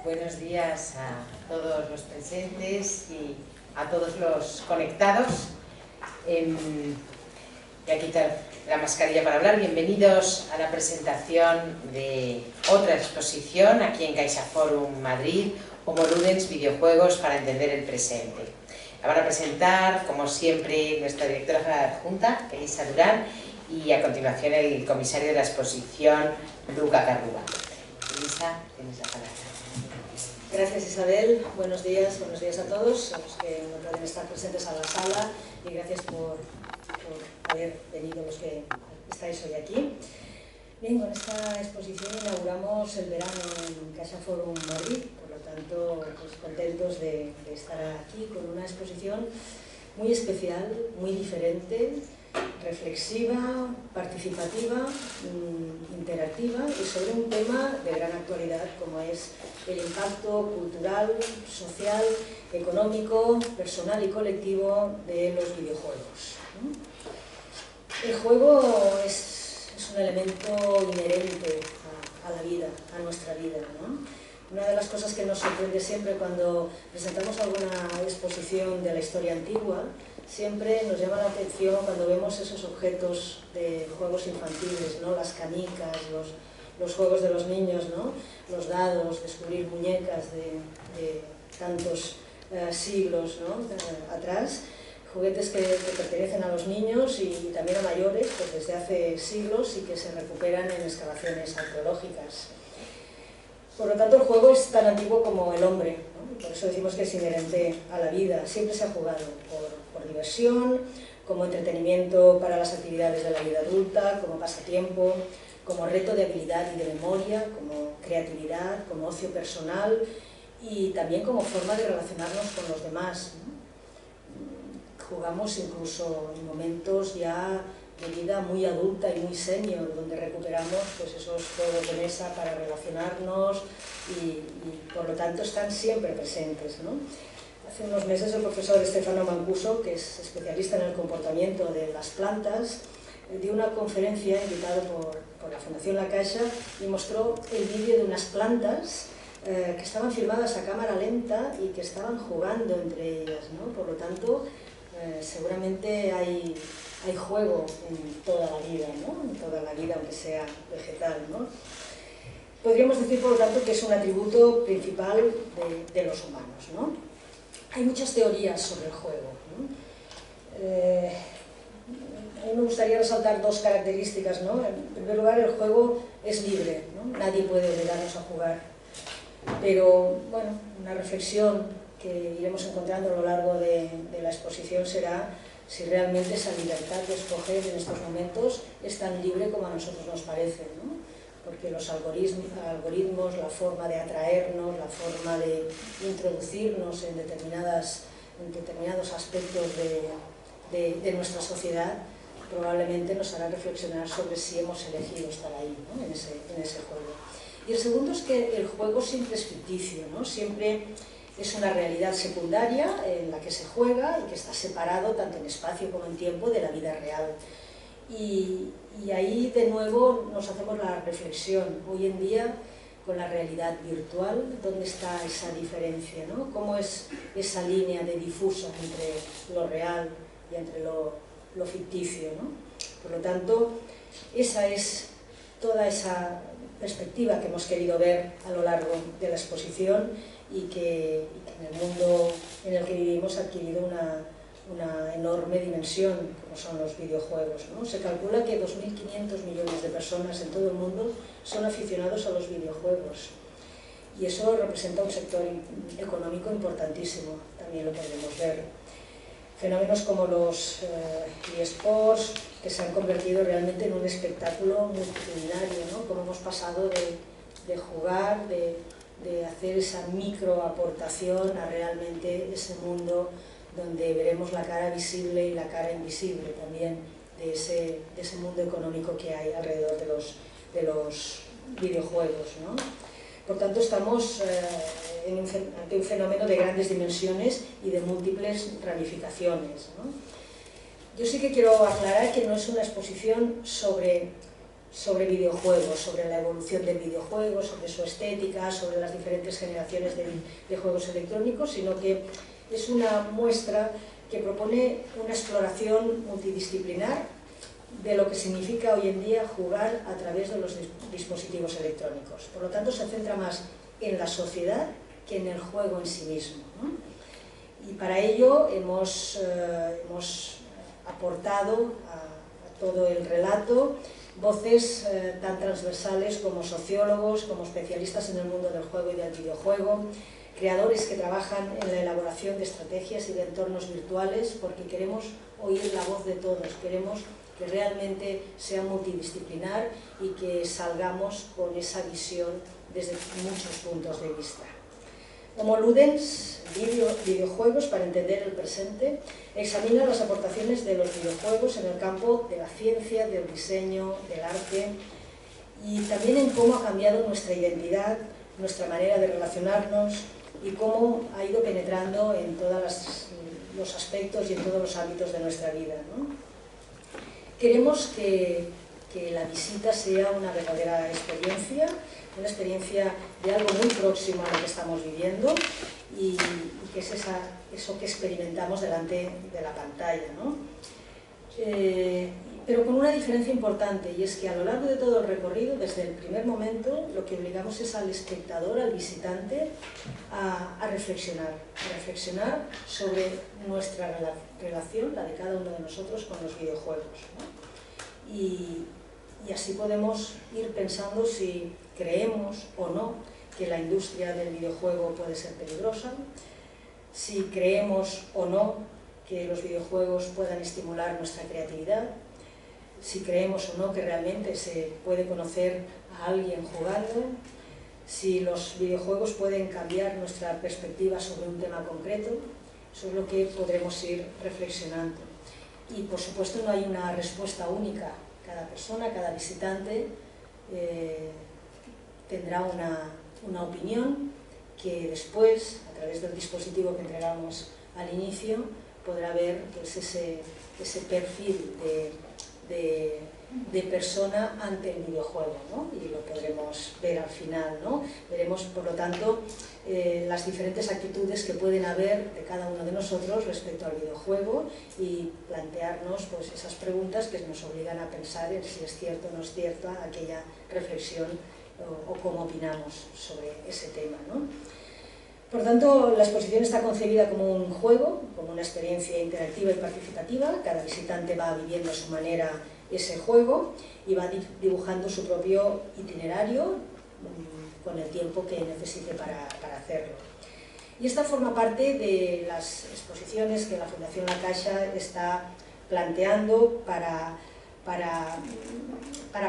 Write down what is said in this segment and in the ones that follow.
Buenos días a todos los presentes y a todos los conectados. Voy a quitar la mascarilla para hablar. Bienvenidos a la presentación de otra exposición aquí en CaixaForum Madrid, Homo Ludens, videojuegos para entender el presente. La van a presentar, como siempre, nuestra directora general adjunta, Elisa Durán, y a continuación el comisario de la exposición, Luca Carruba. Elisa, tienes la palabra. Gracias, Isabel. Buenos días a todos, a los que no pueden estar presentes a la sala, y gracias por haber venido los que estáis hoy aquí. Bien, con esta exposición inauguramos el verano en CaixaForum Madrid, por lo tanto, pues, contentos de estar aquí con una exposición muy especial, muy diferente, reflexiva, participativa, interactiva y sobre un tema de gran actualidad como es el impacto cultural, social, económico, personal y colectivo de los videojuegos. El juego es un elemento inherente a la vida, a nuestra vida, ¿no? Una de las cosas que nos sorprende siempre cuando presentamos alguna exposición de la historia antigua, siempre nos llama la atención cuando vemos esos objetos de juegos infantiles, ¿no? Las canicas, los juegos de los niños, ¿no? Los dados, descubrir muñecas de tantos siglos, ¿no? Atrás, juguetes que pertenecen a los niños y también a mayores, pues desde hace siglos y que se recuperan en excavaciones arqueológicas. Por lo tanto, el juego es tan antiguo como el hombre, ¿no? Por eso decimos que es inherente a la vida. Siempre se ha jugado por diversión, como entretenimiento para las actividades de la vida adulta, como pasatiempo, como reto de habilidad y de memoria, como creatividad, como ocio personal y también como forma de relacionarnos con los demás, ¿no? Jugamos incluso en momentos ya de vida muy adulta y muy senior, donde recuperamos pues, esos juegos de mesa para relacionarnos y por lo tanto están siempre presentes, ¿no? Hace unos meses el profesor Stefano Mancuso, que es especialista en el comportamiento de las plantas, dio una conferencia invitado por la Fundación La Caixa y mostró el vídeo de unas plantas que estaban filmadas a cámara lenta y que estaban jugando entre ellas, ¿no? Por lo tanto, seguramente hay juego en toda la vida, ¿no? En toda la vida, aunque sea vegetal, ¿no? Podríamos decir, por lo tanto, que es un atributo principal de los humanos, ¿no? Hay muchas teorías sobre el juego, ¿no? A mí me gustaría resaltar dos características, ¿no? En primer lugar, el juego es libre, ¿no? Nadie puede obligarnos a jugar. Pero, bueno, una reflexión que iremos encontrando a lo largo de la exposición será si realmente esa libertad de escoger en estos momentos es tan libre como a nosotros nos parece, ¿no? Porque los algoritmos, la forma de atraernos, la forma de introducirnos en determinados aspectos de nuestra sociedad probablemente nos hará reflexionar sobre si hemos elegido estar ahí, ¿no? en ese juego. Y el segundo es que el juego siempre es ficticio, ¿no? Siempre es una realidad secundaria en la que se juega y que está separado tanto en espacio como en tiempo de la vida real. Y ahí de nuevo nos hacemos la reflexión. Hoy en día, con la realidad virtual, ¿dónde está esa diferencia, ¿no? ¿Cómo es esa línea de difusa entre lo real y entre lo ficticio, ¿no? Por lo tanto, esa es toda esa perspectiva que hemos querido ver a lo largo de la exposición y que en el mundo en el que vivimos ha adquirido una enorme dimensión, como son los videojuegos, ¿no? Se calcula que 2.500 millones de personas en todo el mundo son aficionados a los videojuegos y eso representa un sector económico importantísimo, también lo podemos ver. Fenómenos como los eSports, que se han convertido realmente en un espectáculo multitudinario, ¿no? Como hemos pasado de jugar, de hacer esa micro aportación a realmente ese mundo donde veremos la cara visible y la cara invisible también de ese mundo económico que hay alrededor de los videojuegos, ¿no? Por tanto, estamos ante un fenómeno de grandes dimensiones y de múltiples ramificaciones, ¿no? Yo sí que quiero aclarar que no es una exposición sobre sobre videojuegos, sobre la evolución del videojuego, sobre su estética, sobre las diferentes generaciones de juegos electrónicos, sino que es una muestra que propone una exploración multidisciplinar de lo que significa hoy en día jugar a través de los dispositivos electrónicos. Por lo tanto, se centra más en la sociedad que en el juego en sí mismo, ¿no? Y para ello hemos aportado a todo el relato voces tan transversales como sociólogos, como especialistas en el mundo del juego y del videojuego, creadores que trabajan en la elaboración de estrategias y de entornos virtuales, porque queremos oír la voz de todos, queremos que realmente sea multidisciplinar y que salgamos con esa visión desde muchos puntos de vista. Homo Ludens, videojuegos para entender el presente, examina las aportaciones de los videojuegos en el campo de la ciencia, del diseño, del arte y también en cómo ha cambiado nuestra identidad, nuestra manera de relacionarnos y cómo ha ido penetrando en todos los aspectos y en todos los ámbitos de nuestra vida, ¿no? Queremos que la visita sea una verdadera experiencia, una experiencia de algo muy próximo a lo que estamos viviendo y que es eso que experimentamos delante de la pantalla, ¿no? Pero con una diferencia importante, y es que a lo largo de todo el recorrido, desde el primer momento, lo que obligamos es al espectador, al visitante, a reflexionar sobre nuestra relación, la de cada uno de nosotros, con los videojuegos, ¿no? Y así podemos ir pensando si creemos o no que la industria del videojuego puede ser peligrosa, si creemos o no que los videojuegos puedan estimular nuestra creatividad, si creemos o no que realmente se puede conocer a alguien jugando, si los videojuegos pueden cambiar nuestra perspectiva sobre un tema concreto. Eso es lo que podremos ir reflexionando. Y por supuesto no hay una respuesta única. Cada persona, cada visitante tendrá una opinión que después, a través del dispositivo que entregamos al inicio, podrá ver pues, ese perfil de persona ante el videojuego, ¿no? Y lo podremos ver al final, ¿no? Veremos, por lo tanto, las diferentes actitudes que pueden haber de cada uno de nosotros respecto al videojuego y plantearnos pues, esas preguntas que nos obligan a pensar en si es cierto o no es cierta aquella reflexión o cómo opinamos sobre ese tema, ¿no? Por tanto, la exposición está concebida como un juego, como una experiencia interactiva y participativa. Cada visitante va viviendo a su manera ese juego y va dibujando su propio itinerario con el tiempo que necesite para hacerlo. Y esta forma parte de las exposiciones que la Fundación La Caixa está planteando para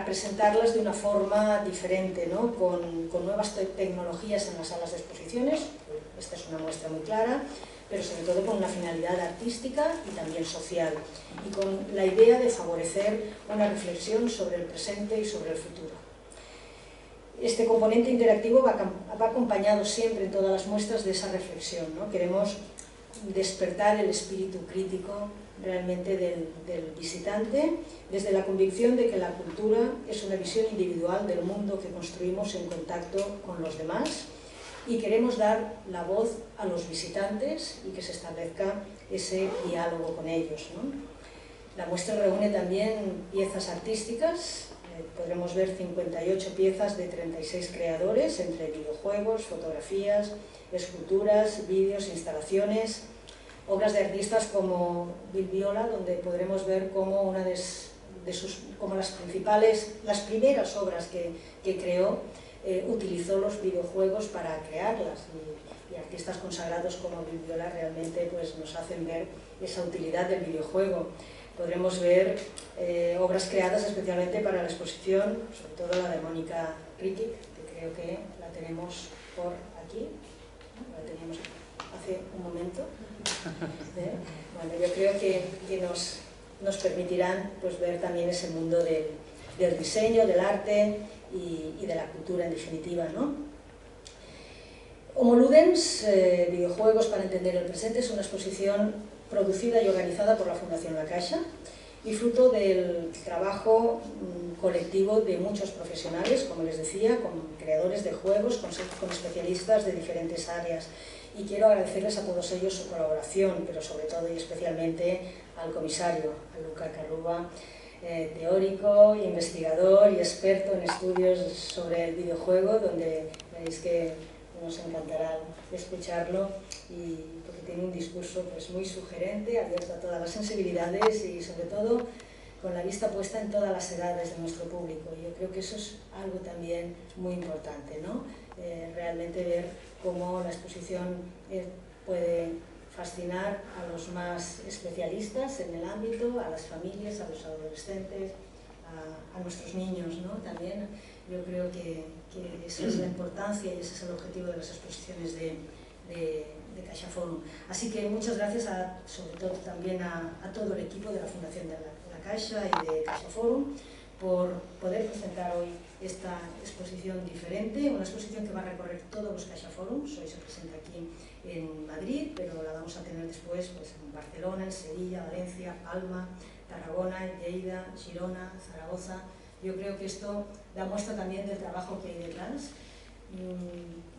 presentarlas de una forma diferente, ¿no? con nuevas tecnologías en las salas de exposiciones. Esta es una muestra muy clara, pero sobre todo con una finalidad artística y también social, y con la idea de favorecer una reflexión sobre el presente y sobre el futuro. Este componente interactivo va acompañado siempre en todas las muestras de esa reflexión, ¿no? Queremos despertar el espíritu crítico realmente del visitante, desde la convicción de que la cultura es una visión individual del mundo que construimos en contacto con los demás, y queremos dar la voz a los visitantes y que se establezca ese diálogo con ellos, ¿no? La muestra reúne también piezas artísticas. Podremos ver 58 piezas de 36 creadores, entre videojuegos, fotografías, esculturas, vídeos, instalaciones, obras de artistas como Bill Viola, donde podremos ver cómo una de como las primeras obras que creó, utilizó los videojuegos para crearlas, y artistas consagrados como Bill Viola realmente pues, nos hacen ver esa utilidad del videojuego. Podremos ver obras creadas especialmente para la exposición, sobre todo la de Mónica Riquic, que creo que la tenemos por aquí, ¿no? La teníamos hace un momento. Bueno, yo creo que nos permitirán pues, ver también ese mundo del diseño, del arte y de la cultura en definitiva, ¿no? Homo Ludens, videojuegos para entender el presente, es una exposición producida y organizada por la Fundación La Caixa y fruto del trabajo colectivo de muchos profesionales, como les decía, con creadores de juegos, con especialistas de diferentes áreas. Y quiero agradecerles a todos ellos su colaboración, pero sobre todo y especialmente al comisario, a Luca Carruba, teórico, investigador y experto en estudios sobre el videojuego, donde veréis que nos encantará escucharlo, y porque tiene un discurso pues, muy sugerente, abierto a todas las sensibilidades y sobre todo con la vista puesta en todas las edades de nuestro público. Y yo creo que eso es algo también muy importante, ¿no? Realmente ver cómo la exposición puede fascinar a los más especialistas en el ámbito, a las familias, a los adolescentes, a nuestros niños, ¿no? También yo creo que esa es la importancia y ese es el objetivo de las exposiciones de CaixaForum. Así que muchas gracias sobre todo también a todo el equipo de la Fundación de la Caixa y de CaixaForum por poder presentar hoy esta exposición diferente, una exposición que va a recorrer todos los CaixaForums. Hoy se presenta aquí en Madrid, pero la vamos a tener después pues, en Barcelona, en Sevilla, Valencia, Palma, Tarragona, Lleida, Girona, Zaragoza. Yo creo que esto da muestra también del trabajo que hay detrás.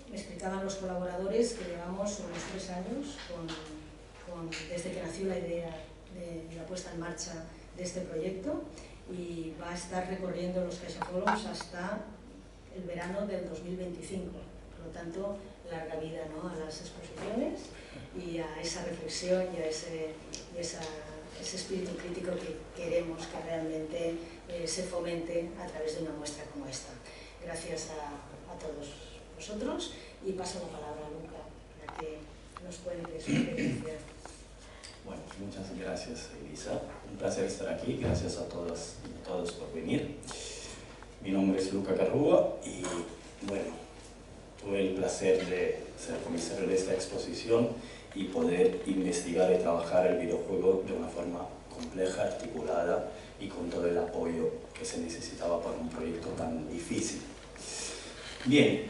Me explicaban los colaboradores que llevamos unos 3 años desde que nació la idea de la puesta en marcha de este proyecto, y va a estar recorriendo los CaixaForums hasta el verano del 2025. Por lo tanto, larga vida, ¿no?, a las exposiciones y a esa reflexión y a ese espíritu crítico que queremos que realmente se fomente a través de una muestra como esta. Gracias a todos vosotros, y paso la palabra a Luca para que nos cuente su experiencia. Bueno, muchas gracias, Elisa. Un placer estar aquí. Gracias a todas y todos por venir. Mi nombre es Luca Carruba y, bueno, tuve el placer de ser comisario de esta exposición y poder investigar y trabajar el videojuego de una forma compleja, articulada y con todo el apoyo que se necesitaba para un proyecto tan difícil. Bien,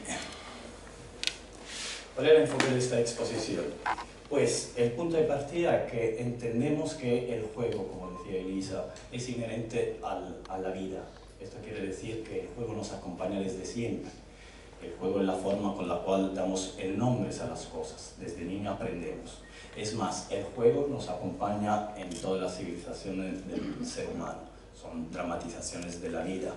¿cuál era el enfoque de esta exposición? Pues el punto de partida es que entendemos que el juego, como decía Elisa, es inherente a la vida. Esto quiere decir que el juego nos acompaña desde siempre. El juego es la forma con la cual damos el nombre a las cosas. Desde niño aprendemos. Es más, el juego nos acompaña en todas las civilizaciones del ser humano. Son dramatizaciones de la vida.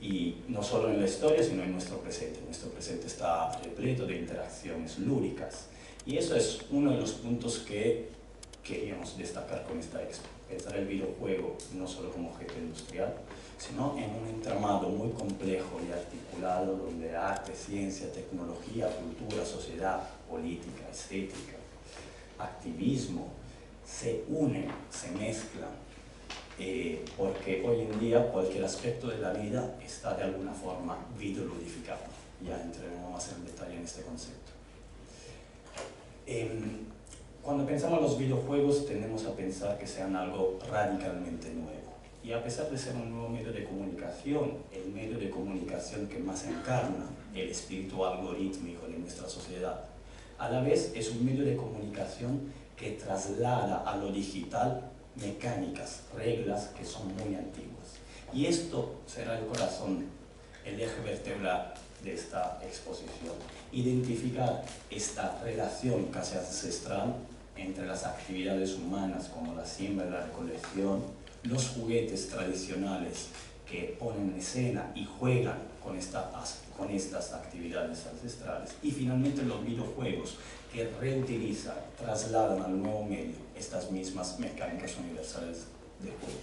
Y no solo en la historia, sino en nuestro presente. Nuestro presente está repleto de interacciones lúdicas. Y eso es uno de los puntos que queríamos destacar con esta expo. Pensar el videojuego no solo como objeto industrial, sino en un entramado muy complejo y articulado donde arte, ciencia, tecnología, cultura, sociedad, política, estética, activismo se unen, se mezclan, porque hoy en día cualquier aspecto de la vida está de alguna forma videoludificado. Ya entraremos más en detalle en este concepto. Cuando pensamos en los videojuegos tendemos a pensar que sean algo radicalmente nuevo. Y a pesar de ser un nuevo medio de comunicación, el medio de comunicación que más encarna el espíritu algorítmico de nuestra sociedad, a la vez es un medio de comunicación que traslada a lo digital mecánicas, reglas que son muy antiguas. Y esto será el corazón, el eje vertebral de esta exposición. Identificar esta relación casi ancestral entre las actividades humanas como la siembra y la recolección, los juguetes tradicionales que ponen en escena y juegan con estas actividades ancestrales, y finalmente los videojuegos que reutilizan, trasladan al nuevo medio estas mismas mecánicas universales de juego.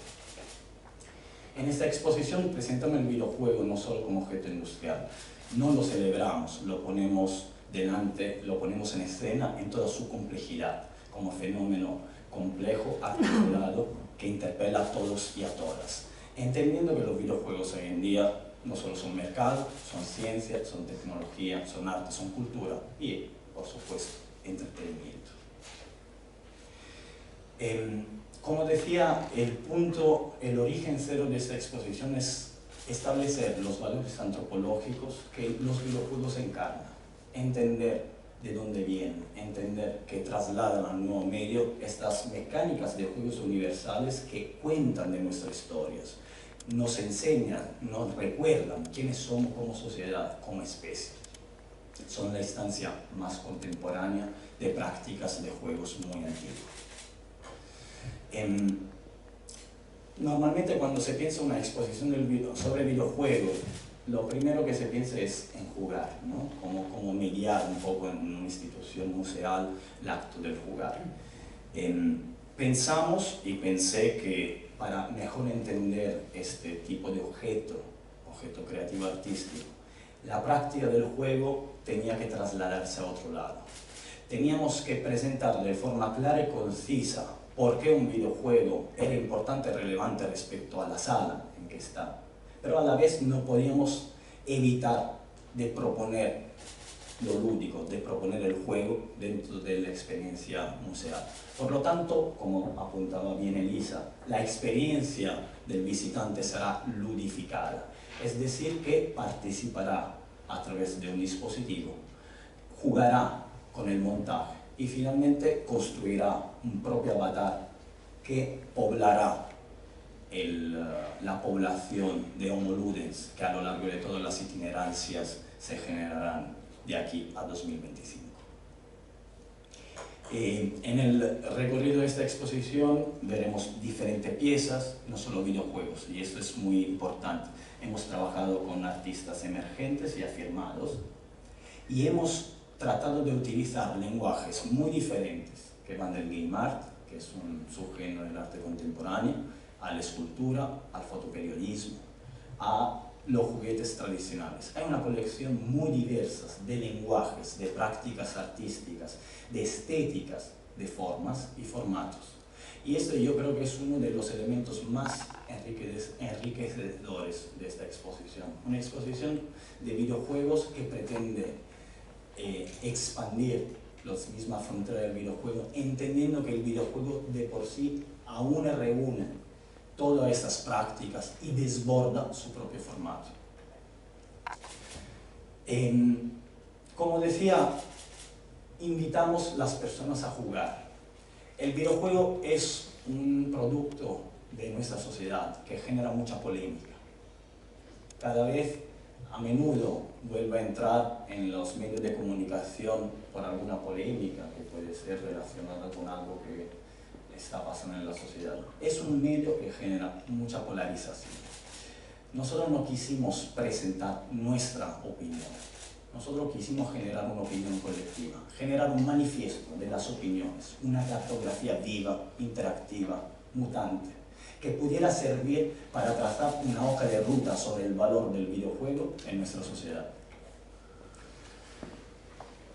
En esta exposición presentamos el videojuego no solo como objeto industrial, no lo celebramos, lo ponemos delante, lo ponemos en escena en toda su complejidad, como fenómeno complejo, articulado, que interpela a todos y a todas, entendiendo que los videojuegos hoy en día no solo son mercado, son ciencia, son tecnología, son arte, son cultura y, por supuesto, entretenimiento. Como decía, el origen cero de esta exposición es establecer los valores antropológicos que los videojuegos encarnan, entender de dónde vienen, entender que trasladan al nuevo medio estas mecánicas de juegos universales que cuentan de nuestras historias, nos enseñan, nos recuerdan quiénes somos como sociedad, como especie. Son la instancia más contemporánea de prácticas de juegos muy antiguos. Normalmente cuando se piensa en una exposición sobre videojuegos, lo primero que se piensa es en jugar, ¿no? Como mediar un poco en una institución museal el acto del jugar. Pensamos y pensé que para mejor entender este tipo de objeto creativo artístico, la práctica del juego tenía que trasladarse a otro lado. Teníamos que presentar de forma clara y concisa por qué un videojuego era importante y relevante respecto a la sala en que está. Pero a la vez no podíamos evitar de proponer lo lúdico, de proponer el juego dentro de la experiencia museal. Por lo tanto, como apuntaba bien Elisa, la experiencia del visitante será ludificada, es decir, que participará a través de un dispositivo, jugará con el montaje y finalmente construirá un propio avatar que poblará la población de Homo Ludens que a lo largo de todas las itinerancias se generarán de aquí a 2025. En el recorrido de esta exposición veremos diferentes piezas, no solo videojuegos, y esto es muy importante. Hemos trabajado con artistas emergentes y afirmados y hemos tratado de utilizar lenguajes muy diferentes que van del game art, que es un subgénero del arte contemporáneo, a la escultura, al fotoperiodismo, a los juguetes tradicionales. Hay una colección muy diversa de lenguajes, de prácticas artísticas, de estéticas, de formas y formatos. Y esto yo creo que es uno de los elementos más enriquecedores de esta exposición. Una exposición de videojuegos que pretende expandir las mismas fronteras del videojuego, entendiendo que el videojuego de por sí aún reúne todas estas prácticas y desborda su propio formato. Como decía, invitamos a las personas a jugar. El videojuego es un producto de nuestra sociedad que genera mucha polémica. Cada vez, a menudo, vuelve a entrar en los medios de comunicación por alguna polémica que puede ser relacionada con algo que está pasando en la sociedad. Es un medio que genera mucha polarización. Nosotros no quisimos presentar nuestra opinión. Nosotros quisimos generar una opinión colectiva, generar un manifiesto de las opiniones, una cartografía viva, interactiva, mutante, que pudiera servir para trazar una hoja de ruta sobre el valor del videojuego en nuestra sociedad.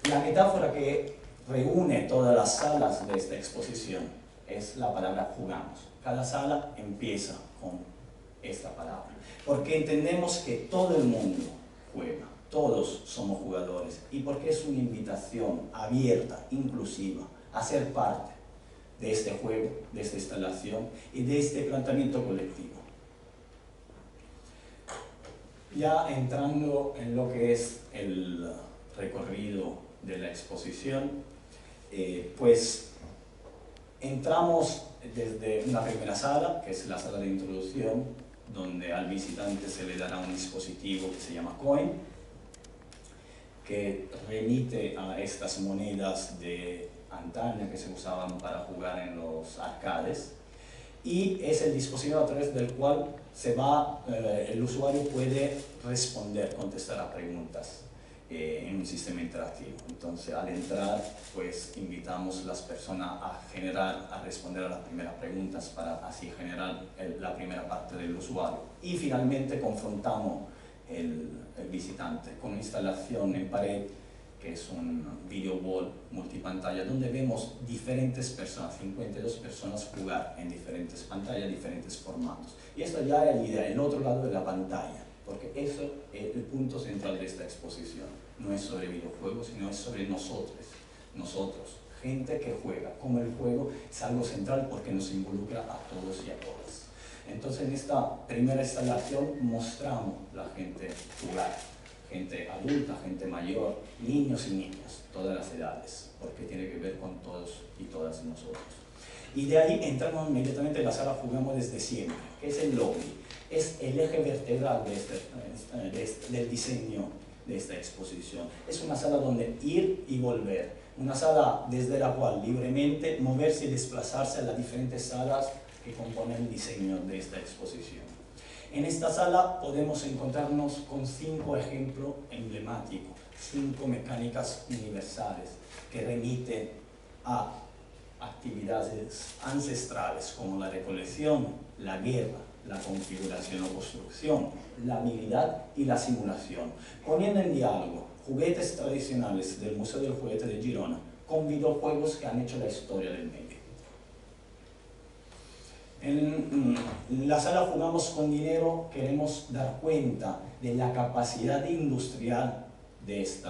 La metáfora que reúne todas las salas de esta exposición es la palabra jugamos. Cada sala empieza con esta palabra, porque entendemos que todo el mundo juega, todos somos jugadores, y porque es una invitación abierta, inclusiva, a ser parte de este juego, de esta instalación y de este planteamiento colectivo. Ya entrando en lo que es el recorrido de la exposición, pues entramos desde una primera sala, que es la sala de introducción, donde al visitante se le dará un dispositivo que se llama Coin, que remite a estas monedas de antaño que se usaban para jugar en los arcades, y es el dispositivo a través del cual el usuario puede responder, contestar a preguntas en un sistema interactivo. Entonces, al entrar, pues invitamos a las personas a responder a las primeras preguntas para así generar la primera parte del usuario. Y finalmente confrontamos el visitante con una instalación en pared que es un video wall multipantalla donde vemos diferentes personas, 52 personas jugar en diferentes pantallas, diferentes formatos. Y esto ya es la idea, el otro lado de la pantalla, porque eso es el punto central de esta exposición. No es sobre videojuegos, sino es sobre nosotros, gente que juega. Como el juego es algo central porque nos involucra a todos y a todas. Entonces en esta primera instalación mostramos a la gente jugar. gente adulta, gente mayor, niños y niñas, todas las edades, porque tiene que ver con todos y todas nosotros. Y de ahí entramos inmediatamente en la sala Jugamos desde siempre, que es el lobby, es el eje vertebral del diseño de esta exposición. Es una sala donde ir y volver, una sala desde la cual libremente moverse y desplazarse a las diferentes salas que componen el diseño de esta exposición. En esta sala podemos encontrarnos con 5 ejemplos emblemáticos, 5 mecánicas universales que remiten a actividades ancestrales como la recolección, la guerra, la configuración o construcción, la habilidad y la simulación, poniendo en diálogo juguetes tradicionales del Museo del Juguete de Girona con videojuegos que han hecho la historia del medio. En la sala Jugamos con Dinero queremos dar cuenta de la capacidad industrial de este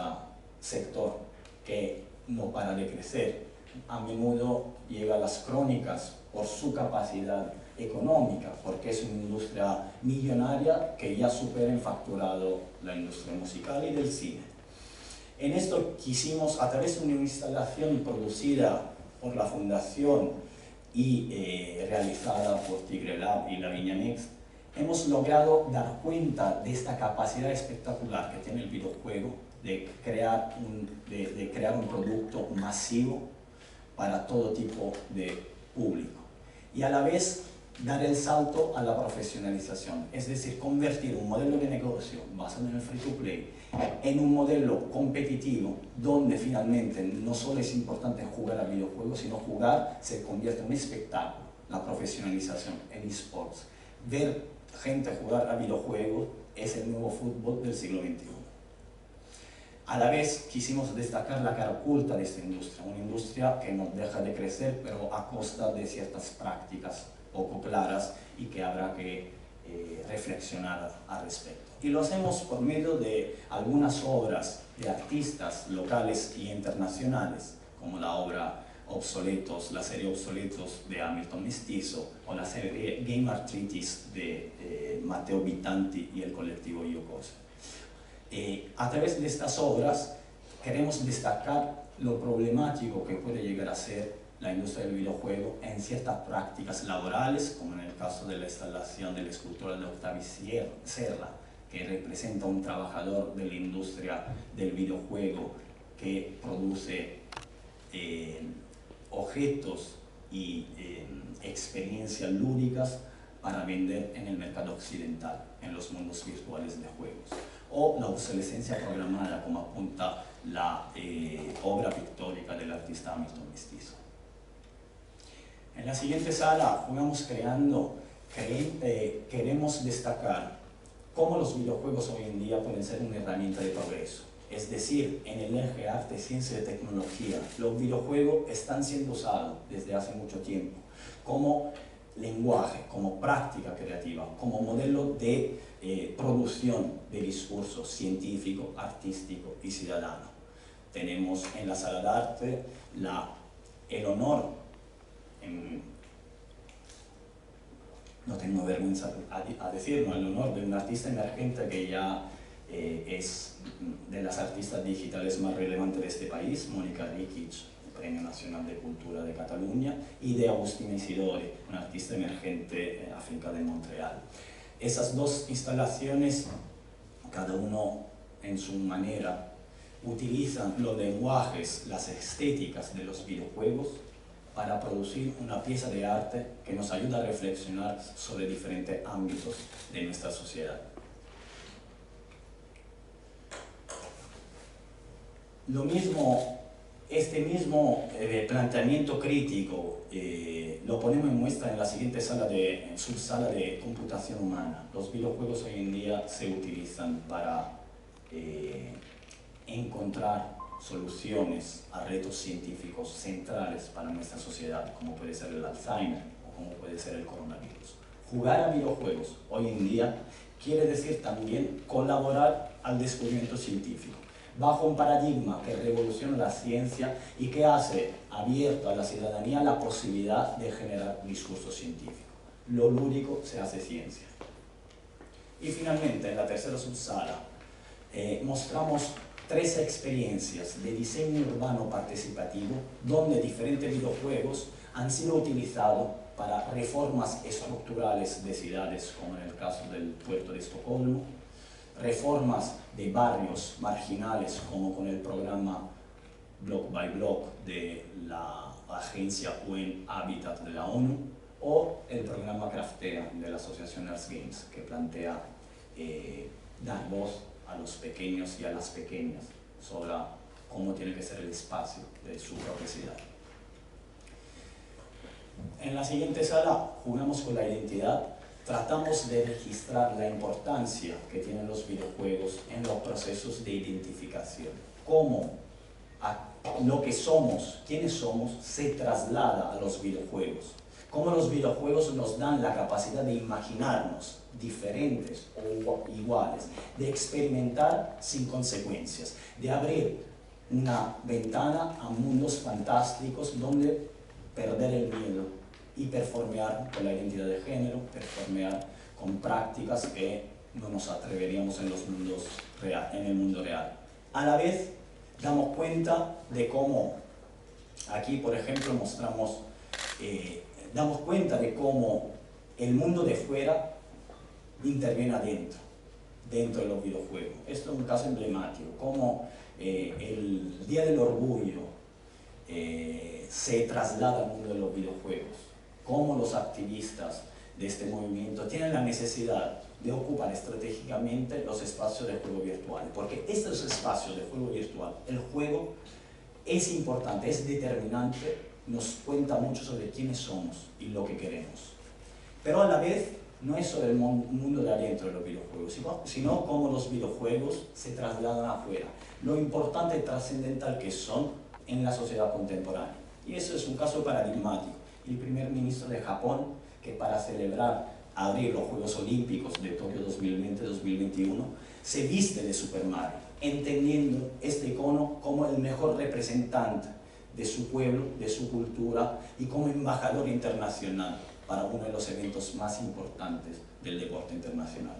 sector que no para de crecer. A menudo llega a las crónicas por su capacidad económica, porque es una industria millonaria que ya supera en facturado la industria musical y del cine. En esto quisimos, a través de una instalación producida por la Fundación y realizada por Tigre Lab y la Viña Mix, hemos logrado dar cuenta de esta capacidad espectacular que tiene el videojuego de crear un producto masivo para todo tipo de público y a la vez dar el salto a la profesionalización, es decir, convertir un modelo de negocio basado en el free to play en un modelo competitivo donde finalmente no solo es importante jugar a videojuegos, sino jugar se convierte en un espectáculo, la profesionalización en esports. Ver gente jugar a videojuegos es el nuevo fútbol del siglo XXI. A la vez quisimos destacar la cara oculta de esta industria, una industria que no deja de crecer, pero a costa de ciertas prácticas poco claras y que habrá que reflexionar al respecto. Y lo hacemos por medio de algunas obras de artistas locales y internacionales, como la obra Obsoletos, la serie Obsoletos de Hamilton Mestizo, o la serie Game Arthritis de Matteo Bitanti y el colectivo Yokosa. A través de estas obras queremos destacar lo problemático que puede llegar a ser la industria del videojuego en ciertas prácticas laborales, como en el caso de la instalación de la escultura de Octavio Serra, que representa un trabajador de la industria del videojuego que produce objetos y experiencias lúdicas para vender en el mercado occidental, en los mundos virtuales de juegos. O la obsolescencia programada, como apunta la obra pictórica del artista Hamilton Mestizo. En la siguiente sala Jugamos Creando, queremos destacar cómo los videojuegos hoy en día pueden ser una herramienta de progreso. Es decir, en el eje arte, ciencia y tecnología, los videojuegos están siendo usados desde hace mucho tiempo como lenguaje, como práctica creativa, como modelo de producción de discurso científico, artístico y ciudadano. Tenemos en la sala de arte el honor, no tengo vergüenza a decirlo, el honor de un artista emergente que ya es de las artistas digitales más relevantes de este país, Mónica Rikic, Premio Nacional de Cultura de Cataluña, y de Agustina Isidore, una artista emergente africana de Montreal. Esas dos instalaciones, cada uno en su manera, utilizan los lenguajes, las estéticas de los videojuegos para producir una pieza de arte que nos ayuda a reflexionar sobre diferentes ámbitos de nuestra sociedad. Este mismo planteamiento crítico lo ponemos en muestra en la siguiente subsala de computación humana. Los videojuegos hoy en día se utilizan para encontrar soluciones a retos científicos centrales para nuestra sociedad, como puede ser el Alzheimer o como puede ser el coronavirus. Jugar a videojuegos hoy en día quiere decir también colaborar al descubrimiento científico, bajo un paradigma que revoluciona la ciencia y que hace abierto a la ciudadanía la posibilidad de generar discurso científico. Lo lúdico se hace ciencia. Y finalmente, en la tercera subsala, mostramos 3 experiencias de diseño urbano participativo donde diferentes videojuegos han sido utilizados para reformas estructurales de ciudades, como en el caso del puerto de Estocolmo, reformas de barrios marginales, como con el programa Block by Block de la agencia UN Habitat de la ONU, o el programa Craftea de la asociación Earth Games, que plantea dar voz a los pequeños y a las pequeñas sobre cómo tiene que ser el espacio de su propia ciudad. En la siguiente sala jugamos con la identidad. Tratamos de registrar la importancia que tienen los videojuegos en los procesos de identificación. Cómo lo que somos, quiénes somos, se traslada a los videojuegos. Cómo los videojuegos nos dan la capacidad de imaginarnos diferentes o iguales, de experimentar sin consecuencias, de abrir una ventana a mundos fantásticos donde perder el miedo y performear con la identidad de género, performear con prácticas que no nos atreveríamos en el mundo real. A la vez, damos cuenta de cómo, aquí por ejemplo mostramos, damos cuenta de cómo el mundo de fuera interviene dentro de los videojuegos. Esto es un caso emblemático, cómo el Día del Orgullo se traslada al mundo de los videojuegos, cómo los activistas de este movimiento tienen la necesidad de ocupar estratégicamente los espacios de juego virtual, porque estos espacios de juego virtual, el juego es importante, es determinante, nos cuenta mucho sobre quiénes somos y lo que queremos. Pero a la vez no es sobre el mundo de adentro de los videojuegos, sino cómo los videojuegos se trasladan afuera, lo importante y trascendental que son en la sociedad contemporánea. Y eso es un caso paradigmático. El primer ministro de Japón, que para celebrar abrir los Juegos Olímpicos de Tokio 2020-2021, se viste de Super Mario, entendiendo este icono como el mejor representante de su pueblo, de su cultura y como embajador internacional para uno de los eventos más importantes del deporte internacional.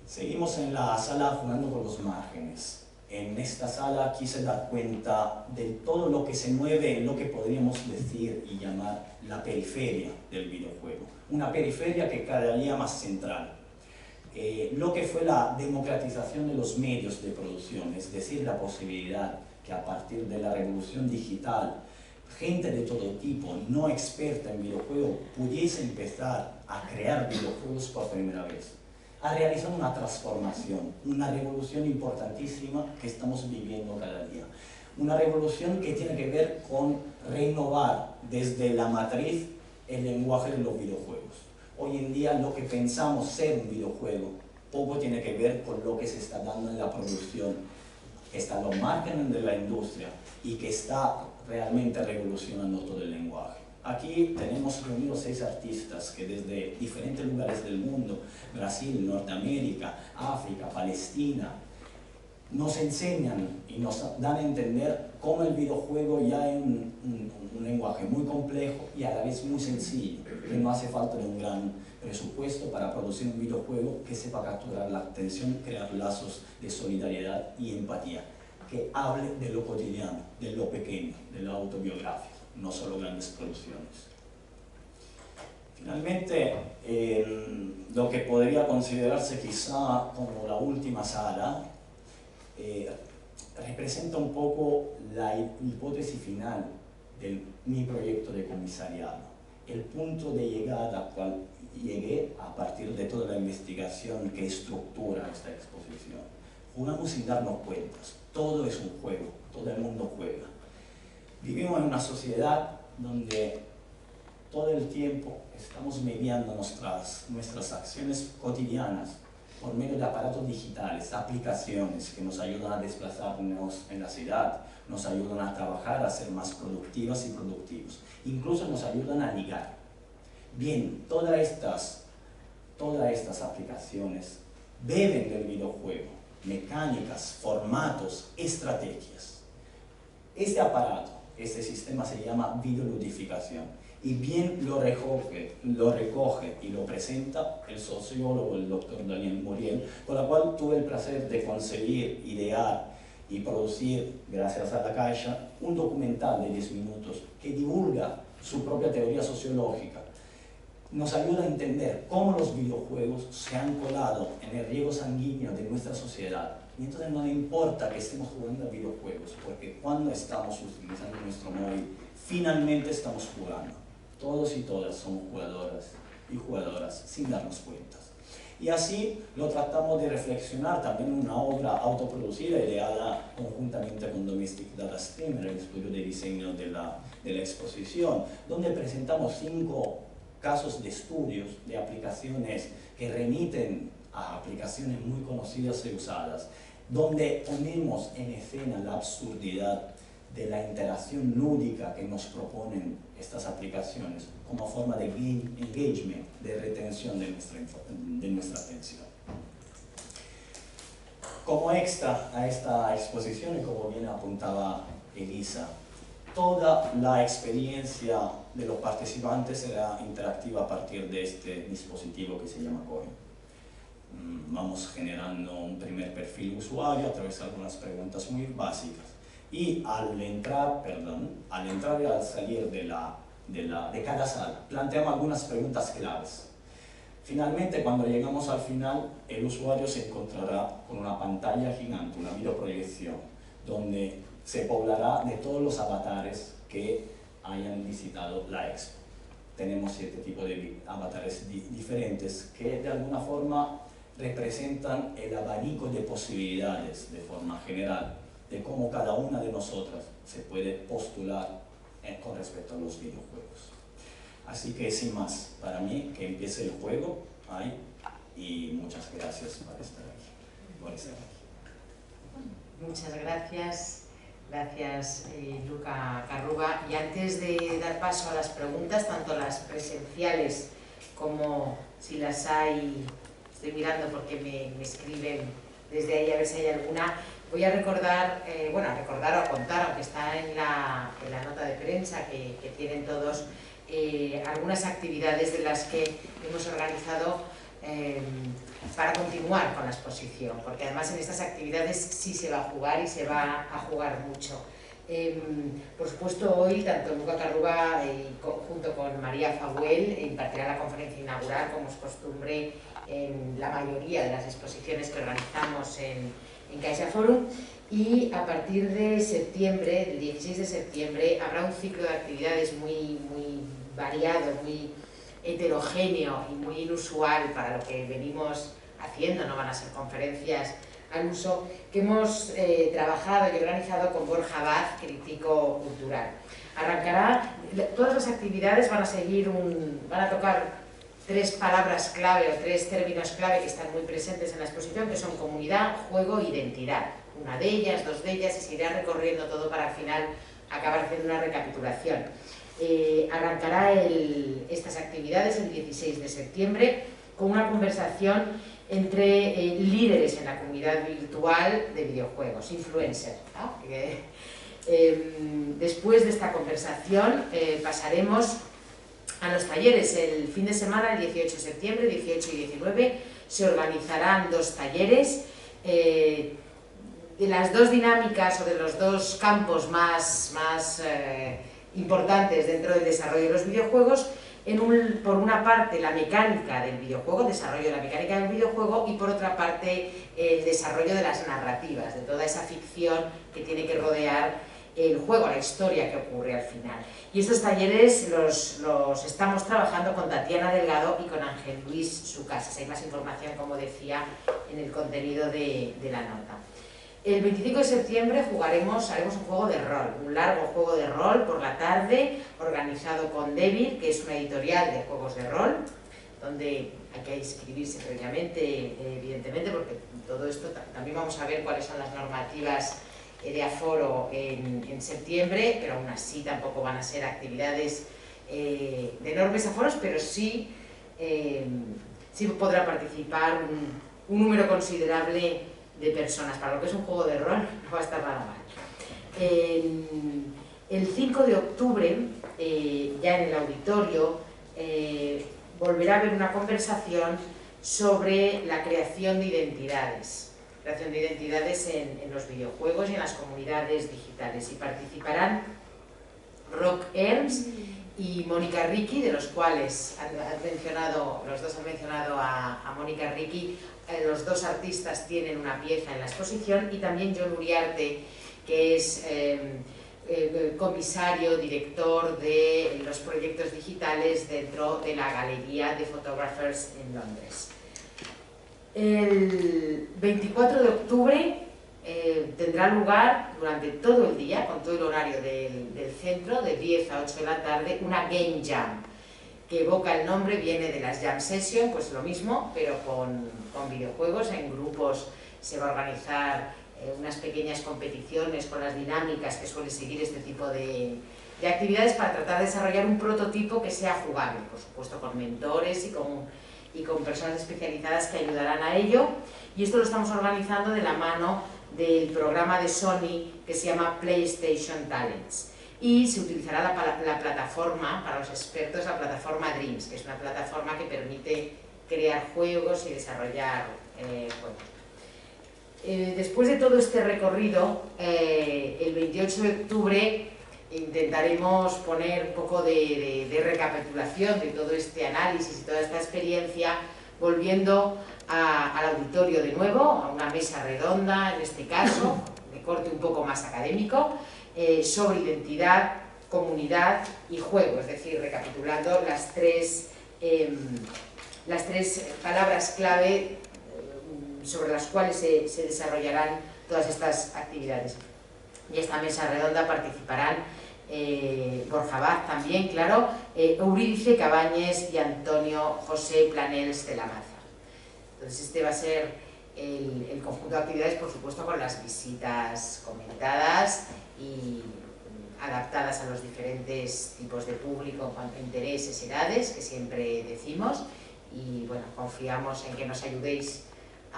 Seguimos en la sala jugando con los márgenes. En esta sala quise dar cuenta de todo lo que se mueve en lo que podríamos decir y llamar la periferia del videojuego. Una periferia que cada día más central. Lo que fue la democratización de los medios de producción, es decir, la posibilidad que a partir de la revolución digital, gente de todo tipo, no experta en videojuegos, pudiese empezar a crear videojuegos por primera vez. Ha realizado una transformación, una revolución importantísima que estamos viviendo cada día. Una revolución que tiene que ver con renovar desde la matriz el lenguaje de los videojuegos. Hoy en día lo que pensamos ser un videojuego poco tiene que ver con lo que se está dando en la producción, que está en los márgenes de la industria y que está realmente revolucionando todo el lenguaje. Aquí tenemos reunidos 6 artistas que desde diferentes lugares del mundo, Brasil, Norteamérica, África, Palestina, nos enseñan y nos dan a entender cómo el videojuego ya es un lenguaje muy complejo y a la vez muy sencillo, que no hace falta de un gran presupuesto para producir un videojuego que sepa capturar la atención, crear lazos de solidaridad y empatía, que hable de lo cotidiano, de lo pequeño, de lo autobiográfico, no solo grandes producciones. Finalmente, lo que podría considerarse quizá como la última sala, representa un poco la hipótesis final de mi proyecto de comisariado, el punto de llegada al cual llegué a partir de toda la investigación que estructura esta exposición. Jugamos sin darnos cuentas, todo es un juego, todo el mundo juega. Vivimos en una sociedad donde todo el tiempo estamos mediando nuestras acciones cotidianas por medio de aparatos digitales, aplicaciones que nos ayudan a desplazarnos en la ciudad, nos ayudan a trabajar, a ser más productivas y productivos, incluso nos ayudan a ligar. Bien, todas estas aplicaciones beben del videojuego, mecánicas, formatos, estrategias. Este aparato, este sistema se llama videoludificación y bien lo recoge y lo presenta el sociólogo, el doctor Daniel Muriel, con la cual tuve el placer de conseguir, idear y producir, gracias a la Caixa, un documental de 10 minutos que divulga su propia teoría sociológica. Nos ayuda a entender cómo los videojuegos se han colado en el riego sanguíneo de nuestra sociedad. Y entonces no le importa que estemos jugando a videojuegos, porque cuando estamos utilizando nuestro móvil, finalmente estamos jugando. Todos y todas somos jugadoras y jugadoras sin darnos cuenta. Y así lo tratamos de reflexionar también en una obra autoproducida, ideada conjuntamente con Domestic Data Stream, el estudio de diseño de la exposición, donde presentamos 5 casos de estudios de aplicaciones que remiten a aplicaciones muy conocidas y usadas, donde ponemos en escena la absurdidad de la interacción lúdica que nos proponen estas aplicaciones como forma de engagement, de retención de nuestra atención. Como extra a esta exposición, y como bien apuntaba Elisa, toda la experiencia de los participantes será interactiva a partir de este dispositivo que se llama Coin. Vamos generando un primer perfil de usuario a través de algunas preguntas muy básicas. Y al entrar y al salir de cada sala, planteamos algunas preguntas claves. Finalmente, cuando llegamos al final, el usuario se encontrará con una pantalla gigante, una videoproyección, donde se poblará de todos los avatares que hayan visitado la expo. Tenemos 7 tipos de avatares diferentes que de alguna forma representan el abanico de posibilidades de forma general, de cómo cada una de nosotras se puede postular con respecto a los videojuegos. Así que sin más, para mí, que empiece el juego ahí, y muchas gracias por estar aquí. Muchas gracias. Gracias, Luca Carruba. Y antes de dar paso a las preguntas, tanto las presenciales como si las hay, estoy mirando porque me escriben desde ahí a ver si hay alguna, voy a recordar, o a contar, aunque está en la nota de prensa que tienen todos, algunas actividades de las que hemos organizado para continuar con la exposición, porque además en estas actividades sí se va a jugar y se va a jugar mucho. Por supuesto, hoy tanto Luca Carruba junto con María Fabuel impartirá la conferencia inaugural, como es costumbre en la mayoría de las exposiciones que organizamos en CaixaForum, y a partir de septiembre, del 16 de septiembre, habrá un ciclo de actividades muy variado, muy heterogéneo y muy inusual para lo que venimos haciendo, no van a ser conferencias al uso, que hemos trabajado y organizado con Borja Abad, crítico cultural. Arrancará, todas las actividades van a tocar 3 palabras clave o 3 términos clave que están muy presentes en la exposición, que son comunidad, juego e identidad. Una de ellas, 2 de ellas, y se irá recorriendo todo para al final acabar haciendo una recapitulación. Arrancará estas actividades el 16 de septiembre con una conversación entre líderes en la comunidad virtual de videojuegos, influencers, ¿no? Después de esta conversación pasaremos a los talleres. El fin de semana, el 18 de septiembre, 18 y 19, se organizarán 2 talleres. De las 2 dinámicas o de los 2 campos más importantes dentro del desarrollo de los videojuegos, por una parte la mecánica del videojuego, el desarrollo de la mecánica del videojuego, y por otra parte el desarrollo de las narrativas, de toda esa ficción que tiene que rodear el juego, la historia que ocurre al final. Y estos talleres los estamos trabajando con Tatiana Delgado y con Ángel Luis Sucasas. Hay más información, como decía, en el contenido de la nota. El 25 de septiembre haremos un juego de rol, un largo juego de rol por la tarde, organizado con Devil, que es una editorial de juegos de rol, donde hay que inscribirse previamente, evidentemente, porque todo esto también vamos a ver cuáles son las normativas de aforo en septiembre, pero aún así tampoco van a ser actividades de enormes aforos, pero sí podrá participar un número considerable de personas. Para lo que es un juego de rol no va a estar nada mal. El 5 de octubre, ya en el auditorio, volverá a haber una conversación sobre la creación de identidades. Creación de identidades en los videojuegos y en las comunidades digitales. Y participarán Rock Ernst y Mónica Ricci, de los cuales los dos han mencionado a Mónica Ricci. Los dos artistas tienen una pieza en la exposición, y también Jon Uriarte, que es comisario, director de los proyectos digitales dentro de la Galería de Photographers en Londres. El 24 de octubre tendrá lugar durante todo el día, con todo el horario del centro, de 10 a 8 de la tarde, una Game Jam, que evoca el nombre, viene de las Jam Session, pues lo mismo, pero con videojuegos. En grupos se va a organizar unas pequeñas competiciones con las dinámicas que suele seguir este tipo de actividades, para tratar de desarrollar un prototipo que sea jugable, por supuesto con mentores y con personas especializadas que ayudarán a ello. Y esto lo estamos organizando de la mano del programa de Sony que se llama PlayStation Talents, y se utilizará la plataforma, para los expertos, la plataforma Dreams, que es una plataforma que permite crear juegos y desarrollar juegos. Después de todo este recorrido, el 28 de octubre intentaremos poner un poco de recapitulación de todo este análisis y toda esta experiencia, volviendo al auditorio de nuevo, a una mesa redonda, en este caso, de corte un poco más académico, sobre identidad, comunidad y juego, es decir, recapitulando las tres palabras clave sobre las cuales se desarrollarán todas estas actividades. Y esta mesa redonda participarán Borja Baz también, claro, Eurídice Cabañes y Antonio José Planels de la Maza. Entonces este va a ser el conjunto de actividades, por supuesto con las visitas comentadas y adaptadas a los diferentes tipos de público en cuanto a intereses, edades, que siempre decimos, y bueno, confiamos en que nos ayudéis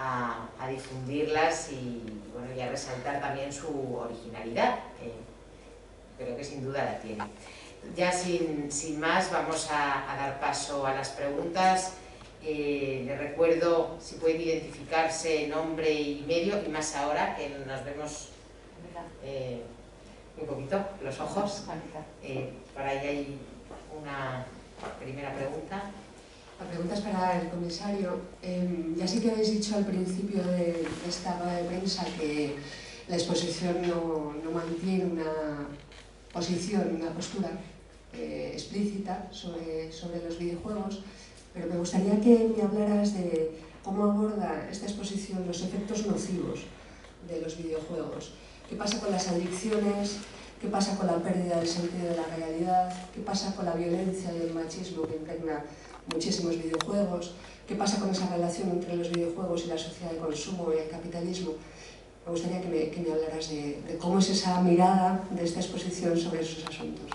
a difundirlas y, bueno, y a resaltar también su originalidad, que creo que sin duda la tiene. Ya sin más, vamos a dar paso a las preguntas. Les recuerdo, si pueden identificarse nombre y medio, y más ahora que nos vemos muy poquito, los ojos. Por ahí hay una primera pregunta. La pregunta es para el comisario. Ya sé que habéis dicho al principio de esta rueda de prensa que la exposición no mantiene una posición, una postura explícita sobre los videojuegos, pero me gustaría que me hablaras de cómo aborda esta exposición los efectos nocivos de los videojuegos. ¿Qué pasa con las adicciones? ¿Qué pasa con la pérdida del sentido de la realidad? ¿Qué pasa con la violencia y el machismo que impregna muchísimos videojuegos? ¿Qué pasa con esa relación entre los videojuegos y la sociedad de consumo y el capitalismo? Me gustaría que me hablaras de cómo es esa mirada de esta exposición sobre esos asuntos.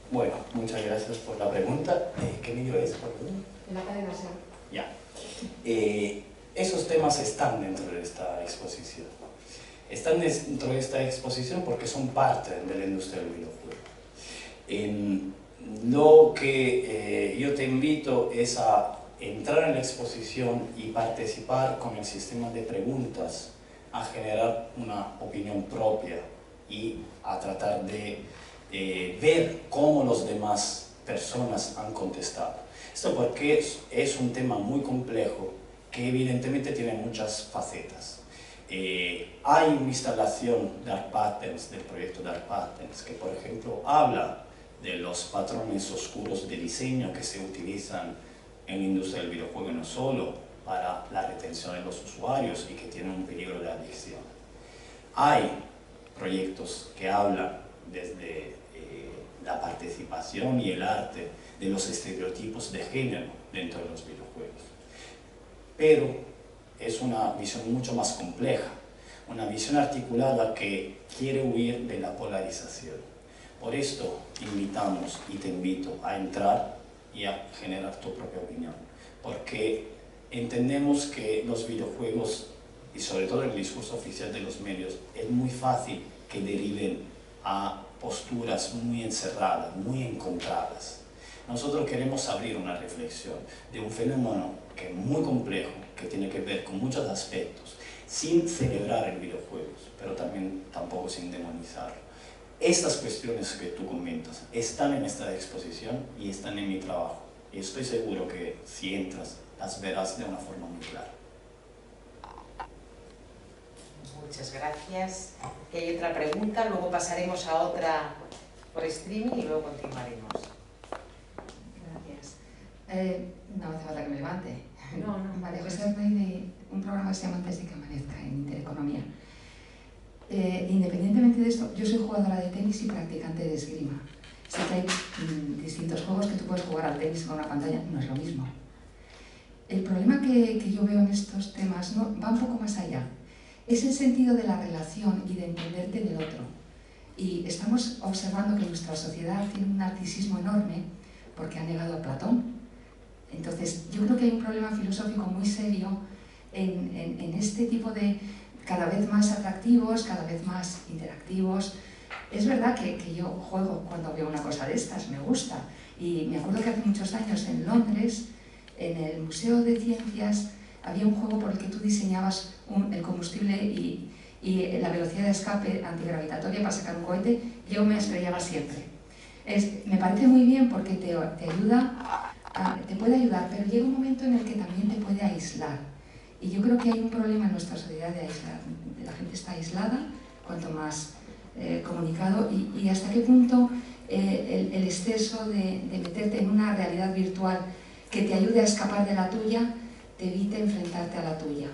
Bueno, muchas gracias por la pregunta. ¿Qué medio es? En la cadena SER. Ya. Esos temas están dentro de esta exposición. Están dentro de esta exposición porque son parte de la industria del videojuego. Lo que yo te invito es a entrar en la exposición y participar con el sistema de preguntas, a generar una opinión propia y a tratar de ver cómo las demás personas han contestado. Esto porque es un tema muy complejo que evidentemente tiene muchas facetas. Hay una instalación Dark Patterns, del proyecto Dark Patterns, que por ejemplo habla de los patrones oscuros de diseño que se utilizan en la industria del videojuego, no solo para la retención de los usuarios y que tienen un peligro de adicción. Hay proyectos que hablan desde la participación y el arte de los estereotipos de género dentro de los videojuegos. Pero es una visión mucho más compleja, una visión articulada que quiere huir de la polarización. Por esto invitamos y te invito a entrar y a generar tu propia opinión, porque entendemos que los videojuegos, y sobre todo el discurso oficial de los medios, es muy fácil que deriven a posturas muy encerradas, muy encontradas. Nosotros queremos abrir una reflexión de un fenómeno que es muy complejo, que tiene que ver con muchos aspectos, sin celebrar el videojuegos, pero tampoco sin demonizarlo. Estas cuestiones que tú comentas están en esta exposición y están en mi trabajo. Y estoy seguro que si entras, las verás de una forma muy clara. Muchas gracias. Que hay otra pregunta, luego pasaremos a otra por streaming y luego continuaremos. Gracias. No hace falta que me levante. No. María José Rey, de un programa que se llama Antes de que amanezca en Intereconomía. Independientemente de esto, yo soy jugadora de tenis y practicante de esgrima. Sé que hay distintos juegos que tú puedes jugar al tenis con una pantalla, no es lo mismo. El problema que yo veo en estos temas va un poco más allá. Es el sentido de la relación y de entenderte del otro. Y estamos observando que nuestra sociedad tiene un narcisismo enorme porque ha negado a Platón. Entonces, yo creo que hay un problema filosófico muy serio en este tipo de cada vez más atractivos, cada vez más interactivos. Es verdad que yo juego cuando veo una cosa de estas, me gusta. Y me acuerdo que hace muchos años en Londres, en el Museo de Ciencias, había un juego por el que tú diseñabas el combustible y la velocidad de escape antigravitatoria para sacar un cohete. Yo me estrellaba siempre. Me parece muy bien porque te ayuda, te puede ayudar, pero llega un momento en el que también te puede aislar. Y yo creo que hay un problema en nuestra sociedad de aislar. La gente está aislada, cuanto más comunicado, y hasta qué punto el exceso de meterte en una realidad virtual que te ayude a escapar de la tuya, te evite enfrentarte a la tuya.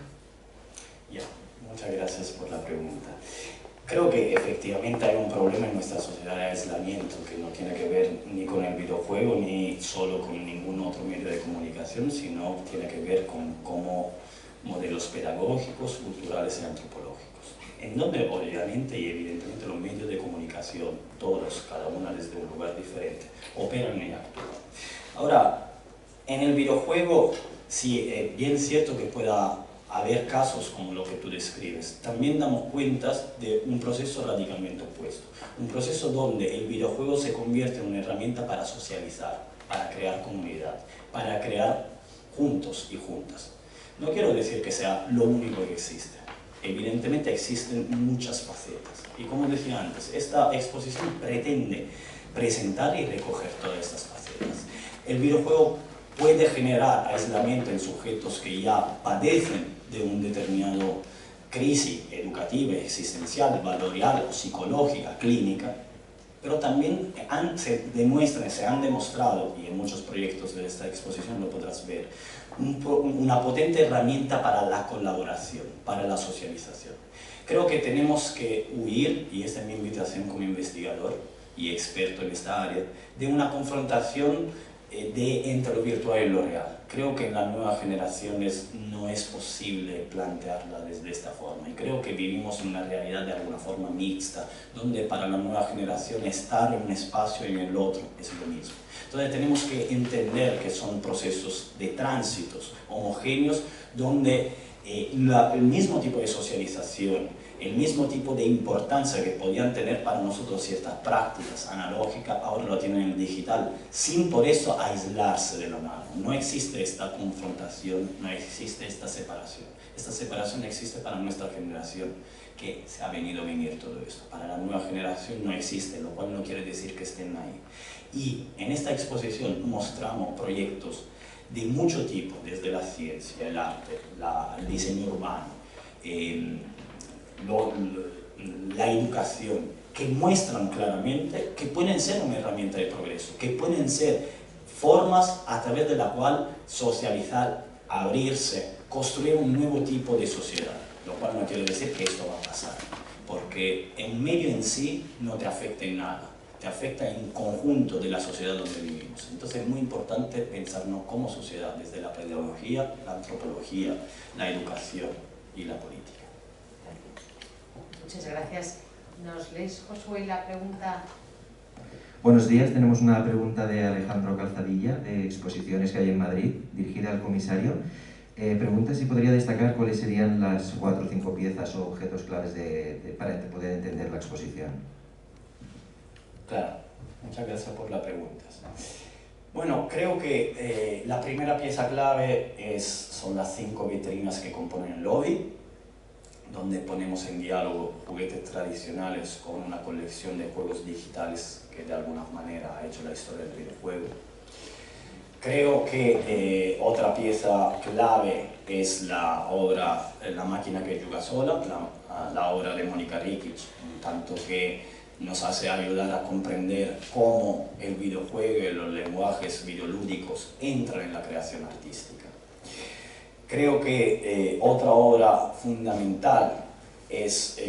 Muchas gracias por la pregunta. Creo que efectivamente hay un problema en nuestra sociedad de aislamiento que no tiene que ver ni con el videojuego ni solo con ningún otro medio de comunicación, sino tiene que ver con cómo modelos pedagógicos, culturales y antropológicos, en donde obviamente y evidentemente los medios de comunicación, todos, cada uno desde un lugar diferente, operan y actúan. Ahora, en el videojuego, sí, es bien cierto que pueda haber casos como lo que tú describes. También damos cuenta de un proceso radicalmente opuesto, un proceso donde el videojuego se convierte en una herramienta para socializar, para crear comunidad, para crear juntos y juntas. No quiero decir que sea lo único que existe. Evidentemente existen muchas facetas. Y como decía antes, esta exposición pretende presentar y recoger todas estas facetas. El videojuego puede generar aislamiento en sujetos que ya padecen de un determinado crisis educativa, existencial, valorial o psicológica, clínica, pero también se han demostrado, y en muchos proyectos de esta exposición lo podrás ver, una potente herramienta para la colaboración, para la socialización. Creo que tenemos que huir, y esta es mi invitación como investigador y experto en esta área, de una confrontación entre lo virtual y lo real. Creo que en las nuevas generaciones no es posible plantearla desde esta forma, y creo que vivimos en una realidad de alguna forma mixta, donde para la nueva generación estar en un espacio y en el otro es lo mismo. Entonces tenemos que entender que son procesos de tránsitos homogéneos, donde el mismo tipo de socialización, el mismo tipo de importancia que podían tener para nosotros ciertas prácticas analógicas, ahora lo tienen en el digital, sin por eso aislarse de lo análogo. No existe esta confrontación, no existe esta separación. Esta separación existe para nuestra generación, que se ha venido a venir todo esto. Para la nueva generación no existe, lo cual no quiere decir que estén ahí. Y en esta exposición mostramos proyectos de mucho tipo, desde la ciencia, el arte, el diseño urbano, la educación, que muestran claramente que pueden ser una herramienta de progreso, que pueden ser formas a través de la cual socializar, abrirse, construir un nuevo tipo de sociedad, lo cual no quiere decir que esto va a pasar, porque el medio en sí no te afecta en nada, te afecta en conjunto de la sociedad donde vivimos. Entonces es muy importante pensarnos como sociedad, desde la pedagogía, la antropología, la educación y la política. Muchas gracias. ¿Nos lees, Josué, la pregunta? Buenos días, tenemos una pregunta de Alejandro Calzadilla, de exposiciones que hay en Madrid, dirigida al comisario. Pregunta si podría destacar cuáles serían las 4 o 5 piezas o objetos claves para poder entender la exposición. Claro, muchas gracias por las preguntas. Bueno, creo que la primera pieza clave son las 5 vitrinas que componen el lobby, donde ponemos en diálogo juguetes tradicionales con una colección de juegos digitales que de alguna manera ha hecho la historia del videojuego. Creo que otra pieza clave es la obra La máquina que juega sola, la obra de Mónica Rikic, tanto que nos hace ayudar a comprender cómo el videojuego y los lenguajes videolúdicos entran en la creación artística. Creo que otra obra fundamental es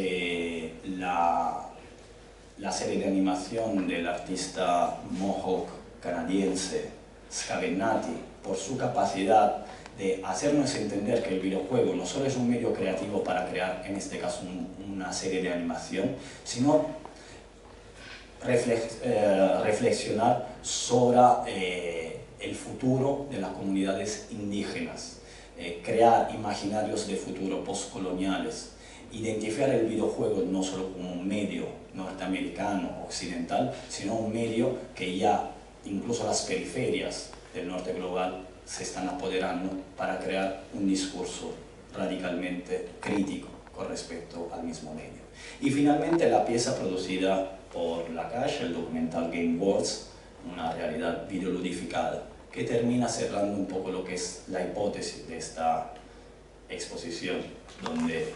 la serie de animación del artista Mohawk canadiense Scavenati, por su capacidad de hacernos entender que el videojuego no solo es un medio creativo para crear, en este caso, una serie de animación, sino reflexionar sobre el futuro de las comunidades indígenas, crear imaginarios de futuro postcoloniales, identificar el videojuego no solo como un medio norteamericano, occidental, sino un medio que ya incluso las periferias del norte global se están apoderando para crear un discurso radicalmente crítico con respecto al mismo medio. Y finalmente la pieza producida por Lakash, el documental Game Worlds, una realidad videoludificada, que termina cerrando un poco lo que es la hipótesis de esta exposición, donde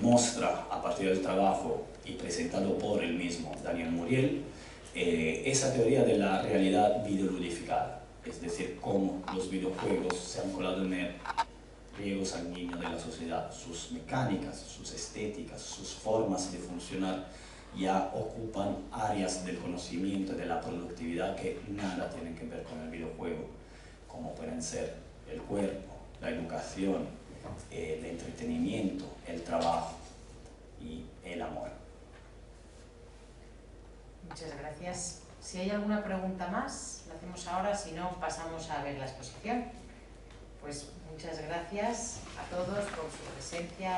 muestra a partir del trabajo y presentado por el mismo Daniel Muriel, esa teoría de la realidad videoludificada, es decir, cómo los videojuegos se han colado en el riego sanguíneo de la sociedad, sus mecánicas, sus estéticas, sus formas de funcionar ya ocupan áreas del conocimiento y de la productividad que nada tienen que ver con el videojuego, como pueden ser el cuerpo, la educación, el entretenimiento, el trabajo y el amor. Muchas gracias. Si hay alguna pregunta más, la hacemos ahora, si no, pasamos a ver la exposición. Pues muchas gracias a todos por su presencia.